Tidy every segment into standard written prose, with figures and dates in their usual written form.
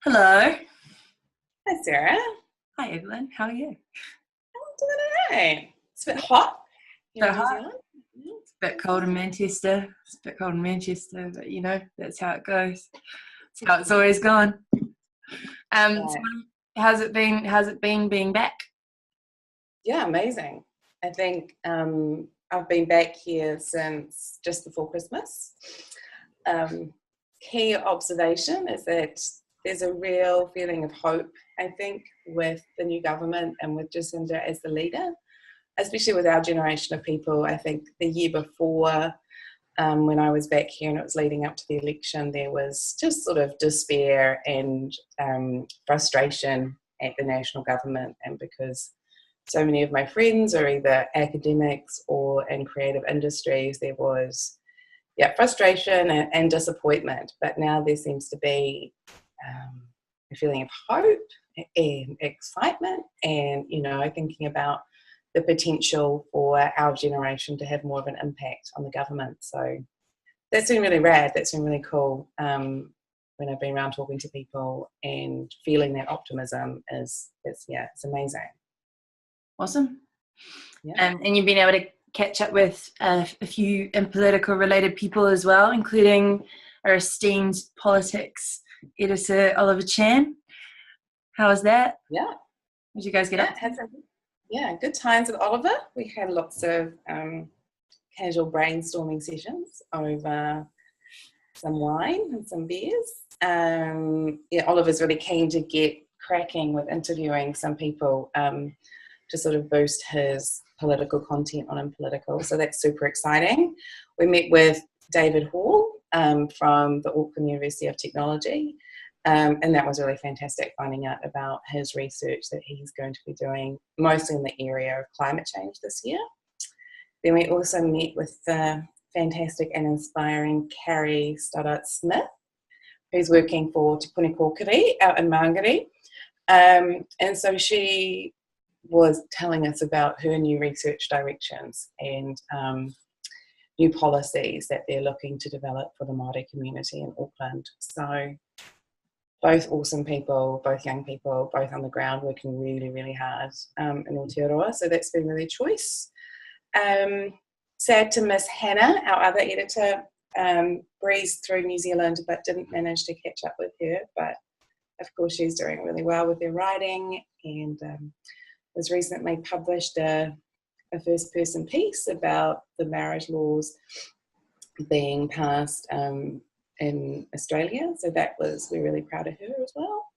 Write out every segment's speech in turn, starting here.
Hello. Hi, Sarah. Hi, Evelyn. How are you? I'm doing all right. It's a bit hot here So in New hot. Zealand. It's a bit cold in Manchester. It's a bit cold in Manchester, but that's how it goes. That's how it's always gone. So Right. how's it been? How's it been being back? Yeah, amazing. I think I've been back here since just before Christmas. Um, Key observation is that there's a real feeling of hope, I think, with the new government and with Jacinda as the leader, especially with our generation of people. I think the year before, when I was back here and it was leading up to the election, there was just sort of despair and frustration at the national government, and because so many of my friends are either academics or in creative industries, there was frustration and disappointment. But now there seems to be a feeling of hope and excitement, and thinking about the potential for our generation to have more of an impact on the government. So that's been really rad. That's been really cool. When I've been around talking to people and feeling that optimism it's amazing. Awesome. Yeah. And you've been able to catch up with a few Impolitikal related people as well, including our esteemed politics editor, Oliver Chan. How was that? Yeah. What did you guys get up to? Good times with Oliver. We had lots of casual brainstorming sessions over some wine and some beers. Oliver's really keen to get cracking with interviewing some people to sort of boost his political content on Impolitikal. So that's super exciting. We met with David Hall from the Auckland University of Technology. And that was really fantastic, finding out about his research that he's going to be doing mostly in the area of climate change this year. Then we also met with the fantastic and inspiring Carrie Stoddart-Smith, who's working for Te Puni Kōkiri out in Māngere. And so she was telling us about her new research directions and new policies that they're looking to develop for the Māori community in Auckland. So both awesome people, both young people, both on the ground working really, really hard in Aotearoa. So that's been really choice. Sad to miss Hannah, our other editor, breezed through New Zealand but didn't manage to catch up with her. But of course she's doing really well with her writing, and was recently published a first person piece about the marriage laws being passed in Australia. So we're really proud of her as well.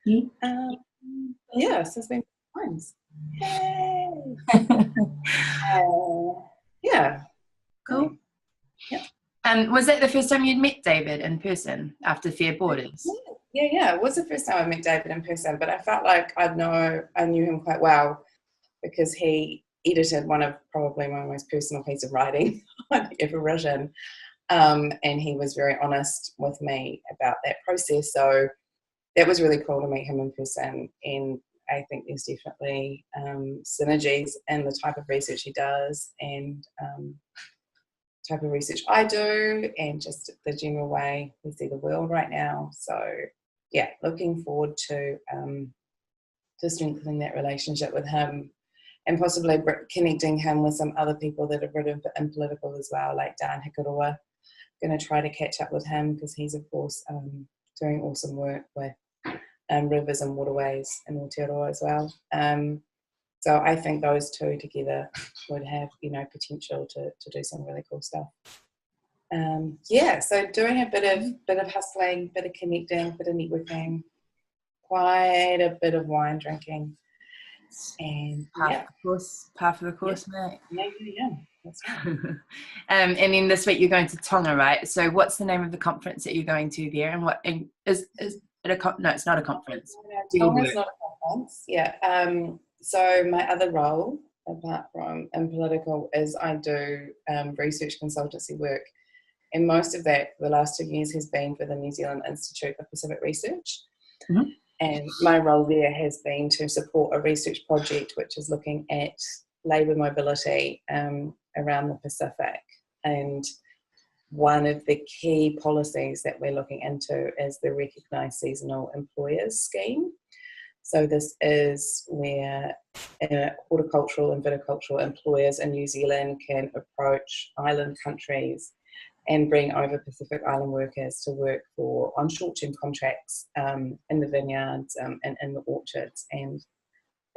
So it's been times. Yay! Cool. Yeah. And was that the first time you'd met David in person after Fair Borders? Yeah. It was the first time I met David in person, but I felt like I knew him quite well because he edited one of probably my most personal piece of writing I've ever written. And he was very honest with me about that process. So that was really cool to meet him in person. And I think there's definitely synergies in the type of research he does and type of research I do, and just the general way we see the world right now. So yeah, looking forward to strengthening that relationship with him, and possibly connecting him with some other people that have written for Impolitikal as well, like Dan Hikaroa. Going to try to catch up with him because he's of course doing awesome work with rivers and waterways in Aotearoa as well. So I think those two together would have potential to do some really cool stuff. So doing a bit of hustling, bit of connecting, bit of networking, quite a bit of wine drinking, and Half of the course, mate. Yeah. That's right. And then this week you're going to Tonga, right? So what's the name of the conference that you're going to there? And is it no, it's not a conference. Tonga's not a conference. Yeah. So my other role, apart from Impolitikal, is I do research consultancy work, and most of that for the last 2 years has been for the New Zealand Institute of Pacific Research. Mm-hmm. And my role there has been to support a research project which is looking at labour mobility around the Pacific. And one of the key policies that we're looking into is the Recognised Seasonal Employers Scheme. So this is where horticultural and viticultural employers in New Zealand can approach island countries and bring over Pacific Island workers to work on short-term contracts in the vineyards and in the orchards. And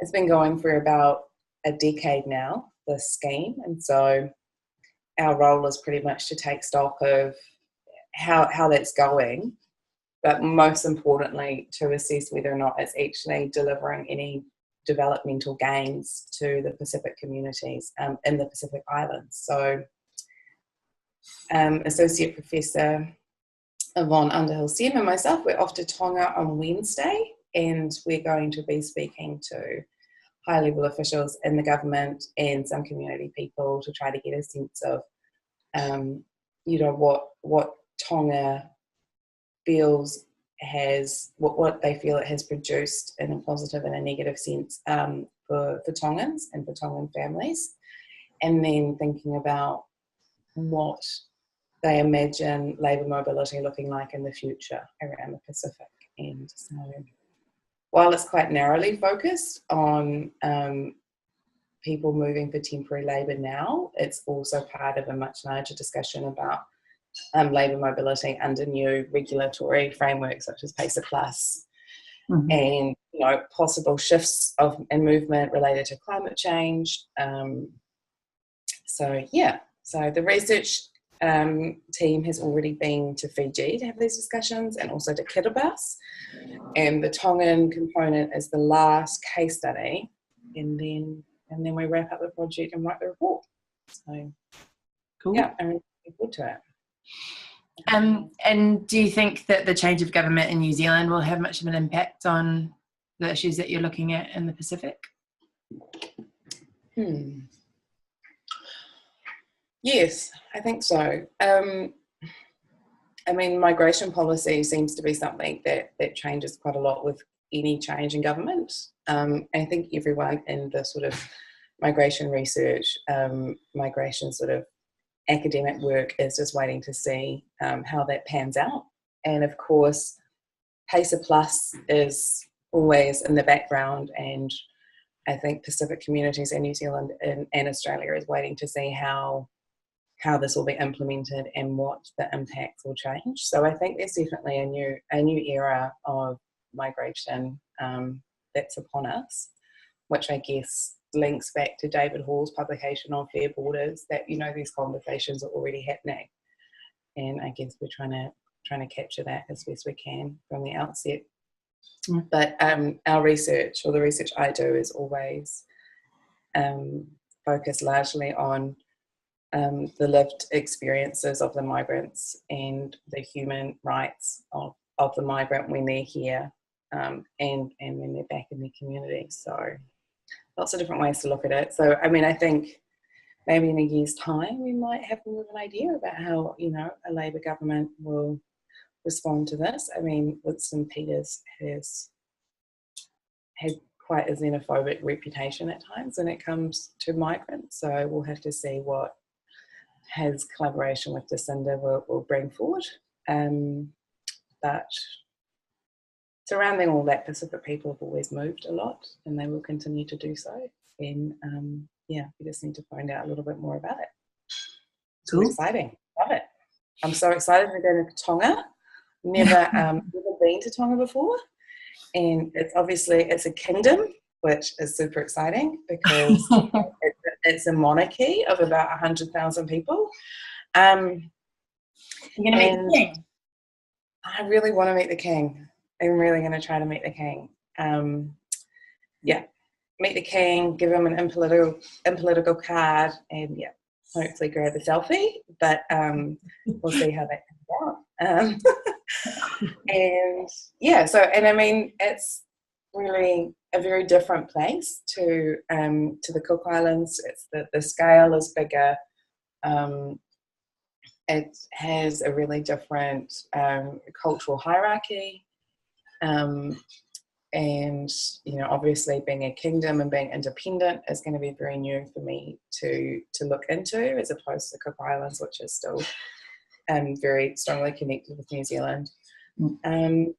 it's been going for about a decade now, this scheme. And so our role is pretty much to take stock of how that's going, but most importantly to assess whether or not it's actually delivering any developmental gains to the Pacific communities in the Pacific Islands. So Associate Professor Yvonne Underhill-Sim and myself, we're off to Tonga on Wednesday, and we're going to be speaking to high-level officials in the government and some community people to try to get a sense of, what Tonga feels what they feel it has produced in a positive and a negative sense for Tongans and for Tongan families, and then thinking about what they imagine labour mobility looking like in the future around the Pacific. And so while it's quite narrowly focused on people moving for temporary labour now, it's also part of a much larger discussion about labour mobility under new regulatory frameworks such as PACER Plus, and possible shifts and movement related to climate change. So the research team has already been to Fiji to have these discussions, and also to Kiribati, and the Tongan component is the last case study, and then we wrap up the project and write the report. So cool. Yeah, I'm really looking forward to it. And do you think that the change of government in New Zealand will have much of an impact on the issues that you're looking at in the Pacific? Yes, I think so. Migration policy seems to be something that changes quite a lot with any change in government. I think everyone in the sort of migration research, migration sort of academic work is just waiting to see how that pans out. And of course, PACER Plus is always in the background, and I think Pacific communities in New Zealand and Australia is waiting to see how this will be implemented and what the impacts will change. So I think there's definitely a new era of migration that's upon us, which I guess links back to David Hall's publication on Fair Borders, that these conversations are already happening, and I guess we're trying to capture that as best we can from the outset. But our research, or the research I do, is always focused largely on the lived experiences of the migrants and the human rights of the migrant when they're here, and when they're back in their community. So lots of different ways to look at it. So I think maybe in a year's time we might have more of an idea about how a Labour government will respond to this. Winston Peters has had quite a xenophobic reputation at times when it comes to migrants, so we'll have to see what his collaboration with Jacinda will bring forward. But surrounding all that, Pacific people have always moved a lot, and they will continue to do so. And we just need to find out a little bit more about it. It's cool. Exciting. Love it. I'm so excited to go to Tonga. Never been to Tonga before, and it's a kingdom, which is super exciting because it's a monarchy of about 100,000 people. You're going to meet the king? I really want to meet the king. I'm really going to try to meet the king. Meet the king, give him an impolitical card, and hopefully grab a selfie. But we'll see how that comes out. It's really a very different place to the Cook Islands. It's the scale is bigger. It has a really different cultural hierarchy, and obviously being a kingdom and being independent is going to be very new for me to look into, as opposed to the Cook Islands, which is still very strongly connected with New Zealand. And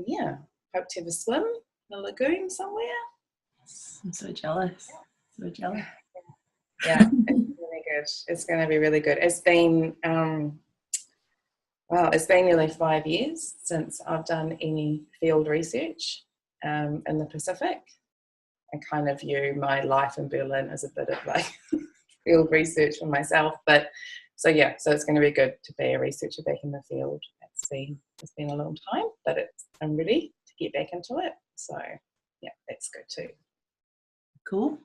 yeah, hope to have a swim in a lagoon somewhere. I'm so jealous. So jealous. Yeah, it's really good. It's going to be really good. It's been it's been nearly 5 years since I've done any field research in the Pacific. I kind of view my life in Berlin as a bit of like field research for myself. But so it's going to be good to be a researcher back in the field. It's been a long time, but I'm ready to get back into it. So yeah, that's good too. Cool.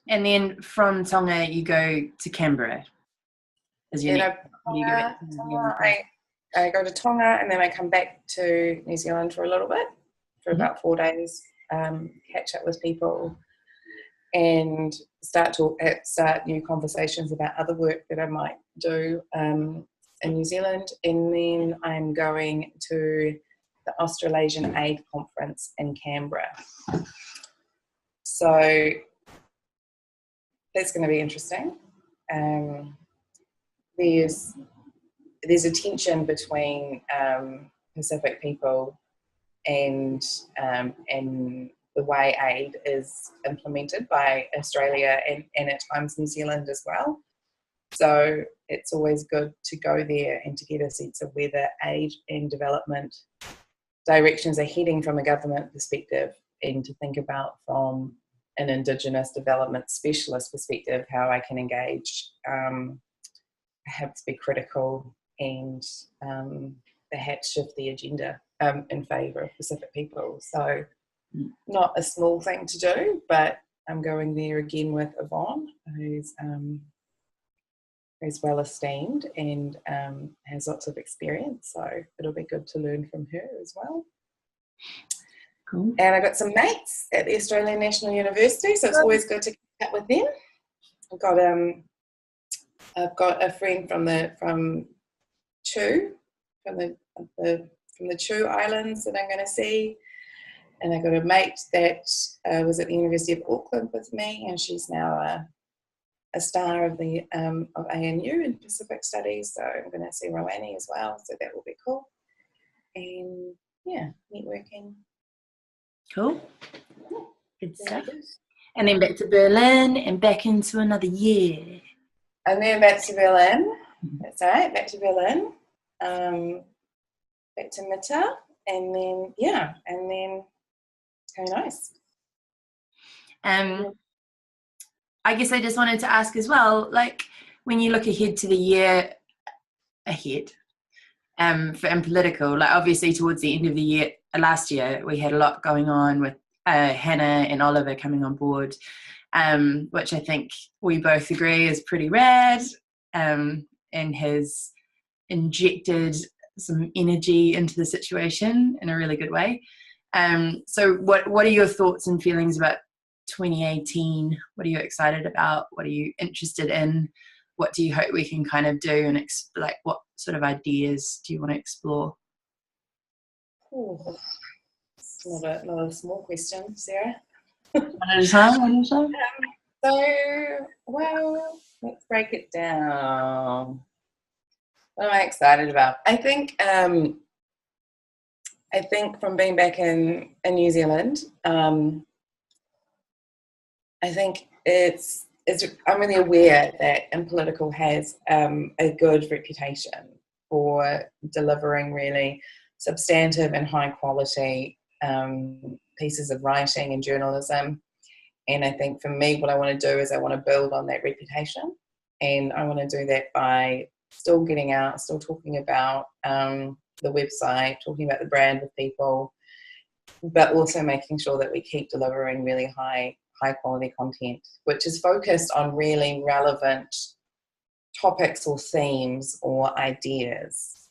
And then from Tonga, you go to Canberra. I go to Tonga and then I come back to New Zealand for a little bit, for about 4 days, catch up with people and start new conversations about other work that I might do in New Zealand. And then I'm going to the Australasian Aid Conference in Canberra. So that's going to be interesting. There's a tension between Pacific people and the way aid is implemented by Australia and at times New Zealand as well. So it's always good to go there and to get a sense of where the aid and development directions are heading from a government perspective, and to think about from an Indigenous development specialist perspective how I can engage, perhaps be critical and perhaps shift the agenda in favour of Pacific people. So not a small thing to do, but I'm going there again with Yvonne, who's well esteemed and has lots of experience. So it'll be good to learn from her as well. Cool. And I've got some mates at the Australian National University, so it's always good to catch up with them. I've got a friend from the Chu Islands that I'm going to see, and I got a mate that was at the University of Auckland with me, and she's now a star of the of ANU in Pacific Studies. So I'm going to see Rowanne as well. So that will be cool. And yeah, networking. Cool. Good stuff. And then back to Berlin and back into another year. And then back to Berlin. That's right, back to Berlin. Back to Mitte. And then, it's very nice. I guess I just wanted to ask as well, like when you look ahead to the year ahead for Impolitikal, like obviously towards the end of the year, last year, we had a lot going on with Hannah and Oliver coming on board, which I think we both agree is pretty rad, and has injected some energy into the situation in a really good way. So what are your thoughts and feelings about 2018? What are you excited about? What are you interested in? What do you hope we can kind of do, and what sort of ideas do you want to explore? Ooh, it's not a small question, Sarah. One at a time. Let's break it down. What am I excited about? I think from being back in New Zealand, I think I'm really aware that Impolitikal has a good reputation for delivering really substantive and high quality pieces of writing and journalism. And I think for me, what I want to do is I want to build on that reputation, and I want to do that by still getting out, still talking about the website, talking about the brand with people, but also making sure that we keep delivering really high quality content, which is focused on really relevant topics or themes or ideas.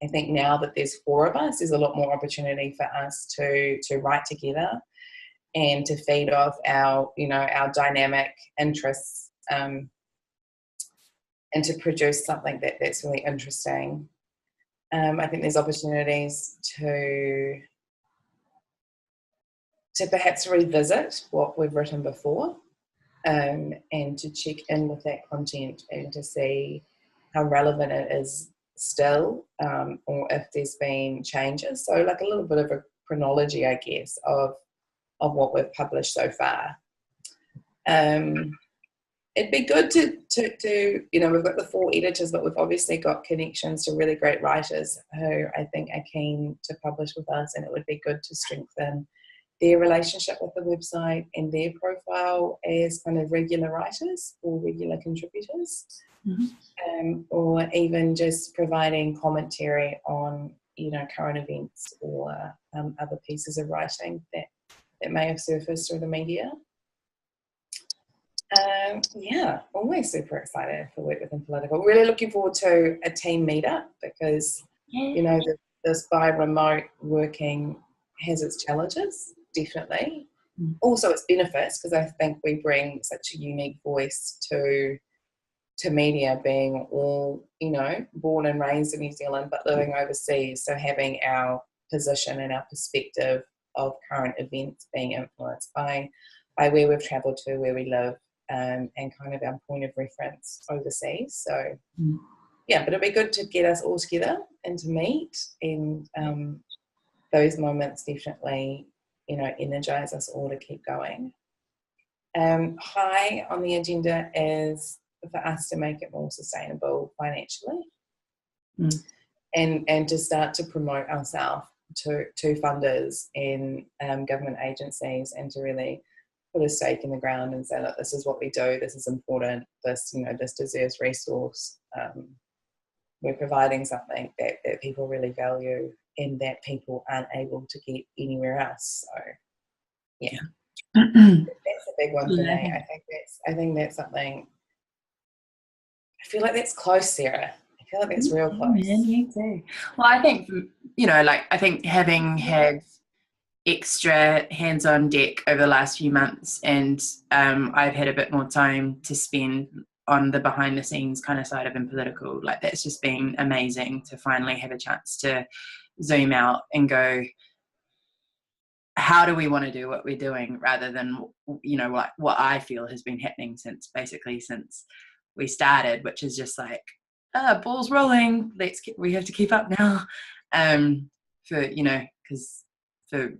I think now that there's 4 of us, there's a lot more opportunity for us to write together and to feed off our dynamic interests, and to produce something that's really interesting. I think there's opportunities to perhaps revisit what we've written before, and to check in with that content and to see how relevant it is still, or if there's been changes. So like a little bit of a chronology, I guess, of what we've published so far. It'd be good to we've got the 4 editors, but we've obviously got connections to really great writers who I think are keen to publish with us, and it would be good to strengthen their relationship with the website and their profile as kind of regular writers or regular contributors, or even just providing commentary on current events or other pieces of writing that may have surfaced through the media. Always super excited for work within Impolitikal. Really looking forward to a team meetup because this by remote working has its challenges, definitely. Also its benefits, because I think we bring such a unique voice to media, being all born and raised in New Zealand but living overseas. So having our position and our perspective of current events being influenced by where we've travelled to, where we live. And kind of our point of reference overseas. So, but it'd be good to get us all together and to meet, and those moments definitely, energise us all to keep going. High on the agenda is for us to make it more sustainable financially, and to start to promote ourselves to funders and government agencies, and to really put a stake in the ground and say, look, this is what we do, this is important, this deserves resource. We're providing something that people really value and that people aren't able to get anywhere else. So that's a big one for me. I think that's something, I feel like that's close, Sarah. I feel like that's real close. Yeah, me too. Well, I think, I think having had extra hands on deck over the last few months, and I've had a bit more time to spend on the behind the scenes kind of side of Impolitikal. Like, that's just been amazing to finally have a chance to zoom out and go, how do we want to do what we're doing, rather than what I feel has been happening since we started, which is just like, ball's rolling, we have to keep up now, because for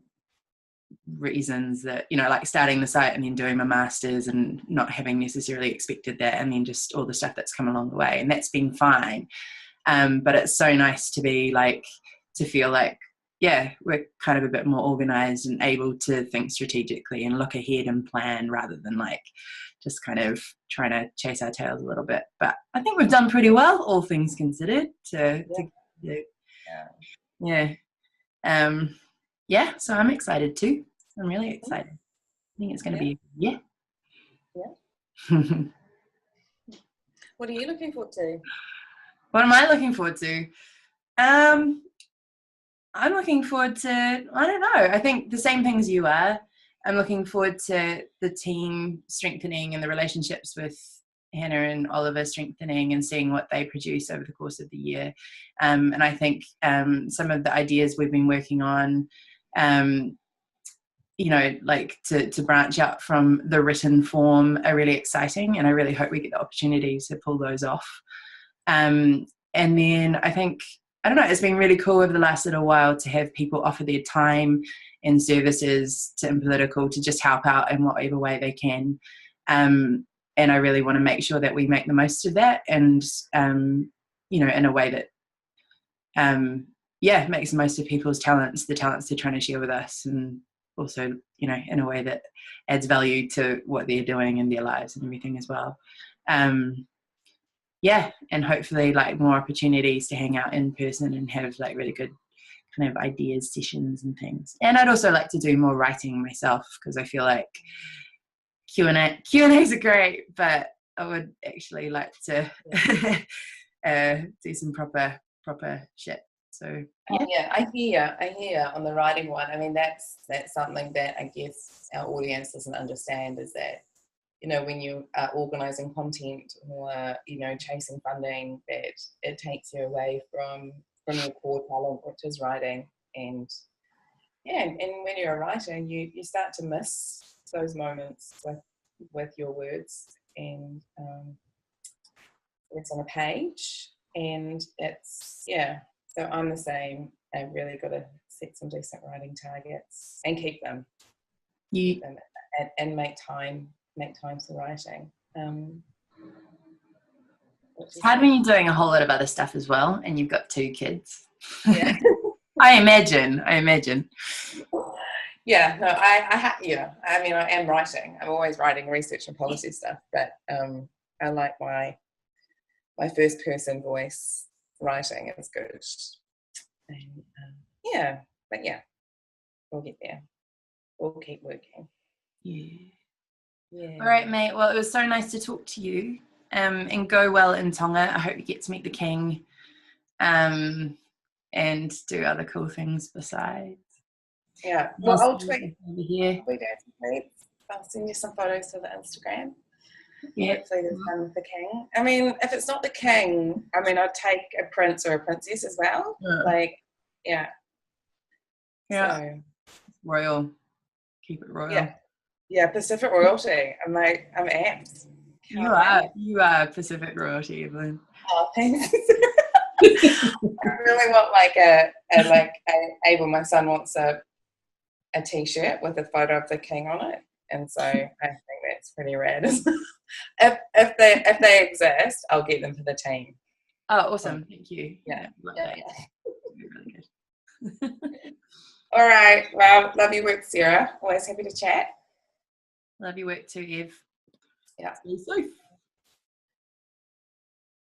reasons that like starting the site and then doing my masters and not having necessarily expected that, and then just all the stuff that's come along the way, and that's been fine, but it's so nice to be to feel like we're kind of a bit more organized and able to think strategically and look ahead and plan, rather than just kind of trying to chase our tails a little bit. But I think we've done pretty well, all things considered, so I'm excited too. I'm really excited. I think it's going to be What are you looking forward to? What am I looking forward to? I'm looking forward to, I don't know, I think the same things you are. I'm looking forward to the team strengthening and the relationships with Hannah and Oliver strengthening, and seeing what they produce over the course of the year. And I think some of the ideas we've been working on, to branch out from the written form, are really exciting, and I really hope we get the opportunity to pull those off. And then I think, I don't know, it's been really cool over the last little while to have people offer their time and services to Impolitikal to just help out in whatever way they can. And I really want to make sure that we make the most of that, and, in a way that, makes the most of people's talents, the talents they're trying to share with us, and also, in a way that adds value to what they're doing in their lives and everything as well. And hopefully more opportunities to hang out in person and have really good kind of ideas sessions and things. And I'd also like to do more writing myself, because I feel like Q&As are great, but I would actually like to do some proper shit. So I hear on the writing one. I mean, that's something that I guess our audience doesn't understand, is that when you are organising content or chasing funding, that it takes you away from your core talent, which is writing. And when you're a writer, you start to miss those moments with your words, and words on a page, and it's, yeah. So I'm the same. I've really got to set some decent writing targets and keep them, and make time for writing. It's hard when you're doing a whole lot of other stuff as well, and you've got 2 kids. Yeah. I imagine. Yeah, no, I mean, I am writing. I'm always writing research and policy stuff, but I like my first person voice writing is good. And, yeah, but yeah, we'll get there. We'll keep working. Yeah. All right, mate. Well, it was so nice to talk to you. And go well in Tonga. I hope you get to meet the king, and do other cool things besides. Yeah. Well, I'll tweet over here. I'll send you some photos for the Instagram. Yeah. Hopefully there's one with the king. I mean, if it's not the king, I mean, I'd take a prince or a princess as well. Yeah. Like, yeah. Yeah. So, royal. Keep it royal. Yeah. Yeah, Pacific royalty. I'm amped. You are Pacific royalty, Evelyn. Oh, thanks. I really want Abel, my son, wants a t-shirt with a photo of the king on it, and so I think that's pretty rad. if they exist, I'll get them for the team. Oh, awesome! Thank you. Yeah. Really good. All right. Well, love your work, Sarah. Always happy to chat. Love your work too, Ev. Yeah. Stay safe.